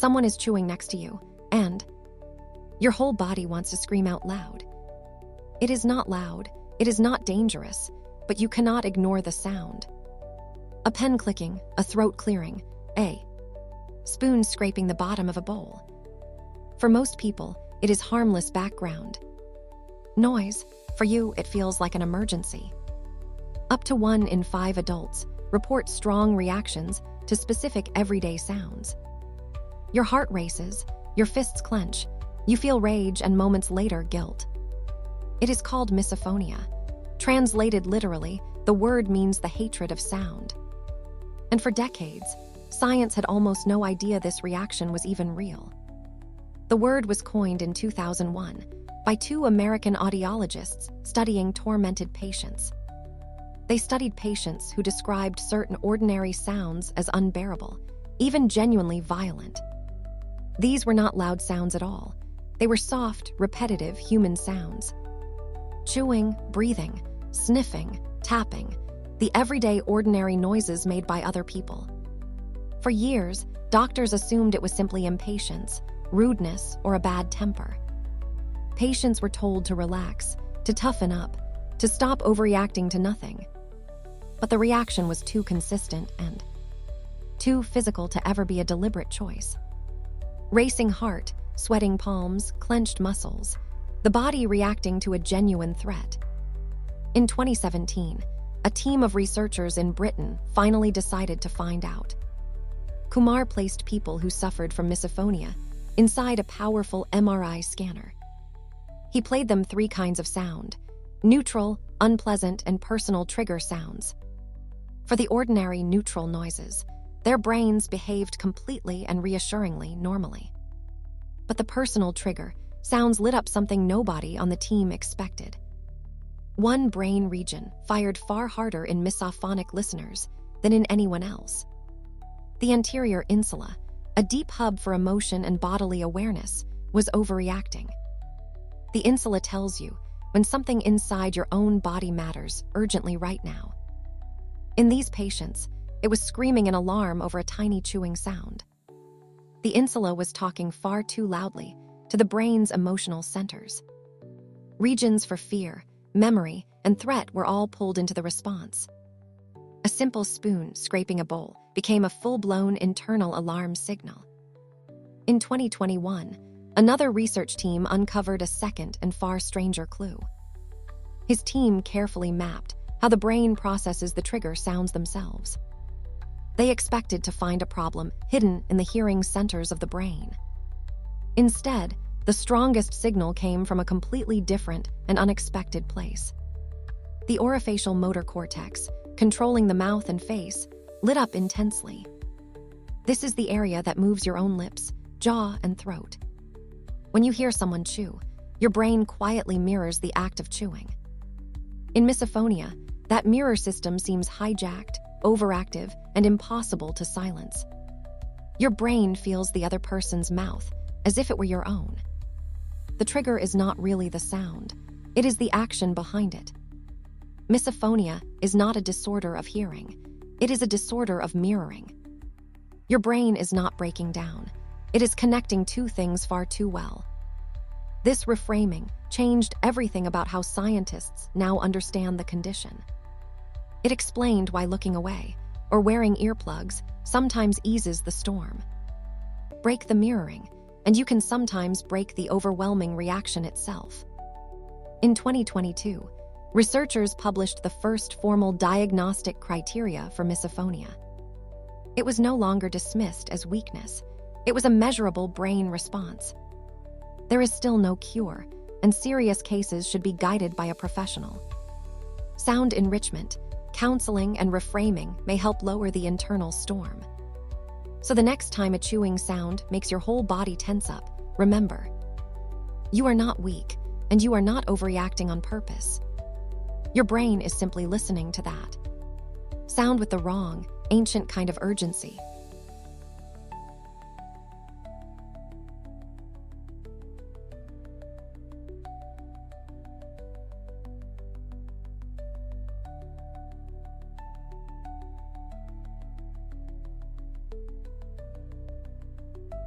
Someone is chewing next to you, and your whole body wants to scream out loud. It is not loud, it is not dangerous, but you cannot ignore the sound. A pen clicking, a throat clearing, a spoon scraping the bottom of a bowl. For most people, it is harmless background noise. For you, it feels like an emergency. Up to 1 in 5 adults report strong reactions to specific everyday sounds. Your heart races, your fists clench, you feel rage and moments later guilt. It is called misophonia. Translated literally, the word means the hatred of sound. And for decades, science had almost no idea this reaction was even real. The word was coined in 2001 by 2 American audiologists studying tormented patients. They studied patients who described certain ordinary sounds as unbearable, even genuinely violent. These were not loud sounds at all. They were soft, repetitive human sounds. Chewing, breathing, sniffing, tapping, the everyday ordinary noises made by other people. For years, doctors assumed it was simply impatience, rudeness, or a bad temper. Patients were told to relax, to toughen up, to stop overreacting to nothing. But the reaction was too consistent and too physical to ever be a deliberate choice. Racing heart, sweating palms, clenched muscles, the body reacting to a genuine threat. In 2017, a team of researchers in Britain finally decided to find out. Kumar placed people who suffered from misophonia inside a powerful MRI scanner. He played them 3 kinds of sound: neutral, unpleasant, and personal trigger sounds. For the ordinary neutral noises, their brains behaved completely and reassuringly normally. But the personal trigger sounds lit up something nobody on the team expected. One brain region fired far harder in misophonic listeners than in anyone else. The anterior insula, a deep hub for emotion and bodily awareness, was overreacting. The insula tells you when something inside your own body matters urgently right now. In these patients, it was screaming an alarm over a tiny chewing sound. The insula was talking far too loudly to the brain's emotional centers. Regions for fear, memory, and threat were all pulled into the response. A simple spoon scraping a bowl became a full-blown internal alarm signal. In 2021, another research team uncovered a second and far stranger clue. His team carefully mapped how the brain processes the trigger sounds themselves. They expected to find a problem hidden in the hearing centers of the brain. Instead, the strongest signal came from a completely different and unexpected place. The orofacial motor cortex, controlling the mouth and face, lit up intensely. This is the area that moves your own lips, jaw, and throat. When you hear someone chew, your brain quietly mirrors the act of chewing. In misophonia, that mirror system seems hijacked, overactive, and impossible to silence. Your brain feels the other person's mouth as if it were your own. The trigger is not really the sound, it is the action behind it. Misophonia is not a disorder of hearing, it is a disorder of mirroring. Your brain is not breaking down, it is connecting 2 things far too well. This reframing changed everything about how scientists now understand the condition. It explained why looking away or wearing earplugs sometimes eases the storm. Break the mirroring, and you can sometimes break the overwhelming reaction itself. In 2022, researchers published the first formal diagnostic criteria for misophonia. It was no longer dismissed as weakness, it was a measurable brain response. There is still no cure, and serious cases should be guided by a professional. Sound enrichment, counseling, and reframing may help lower the internal storm. So the next time a chewing sound makes your whole body tense up, remember, you are not weak, and you are not overreacting on purpose. Your brain is simply listening to that sound with the wrong, ancient kind of urgency.